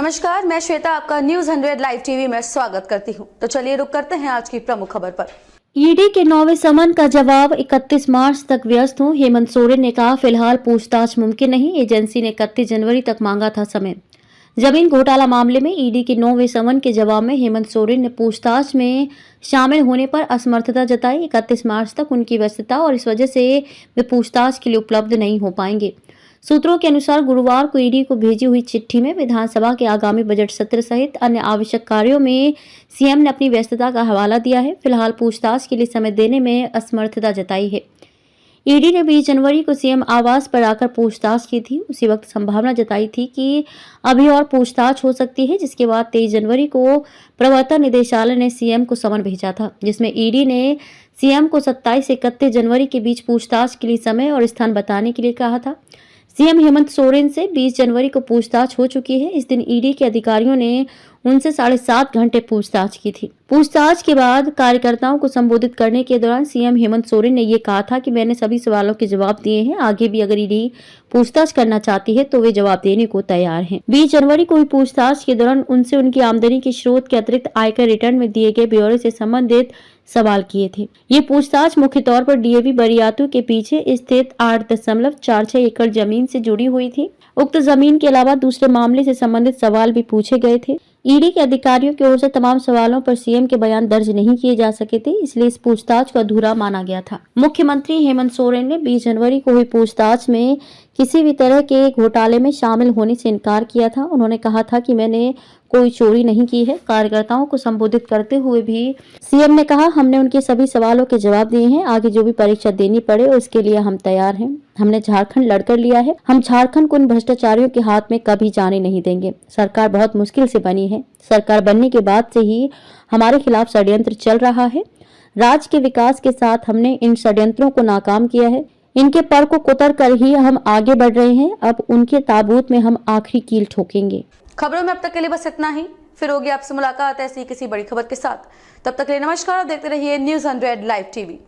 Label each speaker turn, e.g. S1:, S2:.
S1: नमस्कार, मैं श्वेता आपका न्यूज 100 लाइव टीवी में स्वागत करती हूं। तो चलिए रुक करते हैं आज की प्रमुख खबर पर।
S2: ईडी के 9वें समन का जवाब 31 मार्च तक व्यस्त हूं। हेमंत सोरेन ने कहा फिलहाल पूछताछ मुमकिन नहीं। एजेंसी ने 31 जनवरी तक मांगा था समय। जमीन घोटाला मामले में ईडी के 9वें समन के जवाब में हेमंत सोरेन ने पूछताछ में शामिल होने पर असमर्थता जताई। 31 मार्च तक उनकी व्यस्तता और इस वजह से वे पूछताछ के लिए उपलब्ध नहीं हो पाएंगे। सूत्रों के अनुसार गुरुवार को ईडी को भेजी हुई चिट्ठी में विधानसभा के आगामी बजट सत्र सहित अन्य आवश्यक कार्यों में सीएम ने अपनी व्यस्तता का हवाला दिया है। फिलहाल पूछताछ के लिए समय देने में असमर्थता जताई है। ईडी ने 20 जनवरी को सीएम आवास पर आकर पूछताछ की थी। उसी वक्त संभावना जताई थी कि अभी और पूछताछ हो सकती है, जिसके बाद 23 जनवरी को प्रवर्तन निदेशालय ने सीएम को समन भेजा था, जिसमें ईडी ने सीएम को 27 से 31 जनवरी के बीच पूछताछ के लिए समय और स्थान बताने के लिए कहा था। सीएम हेमंत सोरेन से 20 जनवरी को पूछताछ हो चुकी है। इस दिन ईडी के अधिकारियों ने उनसे 7.5 घंटे पूछताछ की थी। पूछताछ के बाद कार्यकर्ताओं को संबोधित करने के दौरान सीएम हेमंत सोरेन ने ये कहा था कि मैंने सभी सवालों के जवाब दिए हैं। आगे भी अगर ईडी पूछताछ करना चाहती है तो वे जवाब देने को तैयार हैं। 20 जनवरी को हुई पूछताछ के दौरान उनसे उनकी आमदनी के स्रोत के अतिरिक्त आयकर रिटर्न में दिए गए ब्यौरे से संबंधित सवाल किए थे। ये पूछताछ मुख्य तौर पर डीएवी बरियातू के पीछे स्थित 8.46 एकड़ जमीन से जुड़ी हुई थी। उक्त जमीन के अलावा दूसरे मामले से संबंधित सवाल भी पूछे गए थे। ईडी के अधिकारियों की ओर से तमाम सवालों पर सीएम के बयान दर्ज नहीं किए जा सके थे, इसलिए इस पूछताछ को अधूरा माना गया था। मुख्यमंत्री हेमंत सोरेन ने 20 जनवरी को हुई पूछताछ में किसी भी तरह के घोटाले में शामिल होने से इनकार किया था। उन्होंने कहा था कि मैंने कोई चोरी नहीं की है। कार्यकर्ताओं को संबोधित करते हुए भी सीएम ने कहा हमने उनके सभी सवालों के जवाब दिए हैं। आगे जो भी परीक्षा देनी पड़े उसके लिए हम तैयार हैं। हमने झारखंड लड़कर लिया है। हम झारखंड को उन भ्रष्टाचारियों के हाथ में कभी जाने नहीं देंगे। सरकार बहुत मुश्किल से बनी है। सरकार बनने के बाद से ही हमारे खिलाफ षड्यंत्र चल रहा है। राज्य के विकास के साथ हमने इन षड्यंत्रों को नाकाम किया है। इनके पर को कुतर कर ही हम आगे बढ़ रहे हैं। अब उनके ताबूत में हम आखिरी कील ठोकेंगे।
S1: खबरों में अब तक के लिए बस इतना ही। फिर होगी आपसे मुलाकात ऐसी किसी बड़ी खबर के साथ। तब तक के लिए नमस्कार और देखते रहिए न्यूज 100 लाइव टीवी।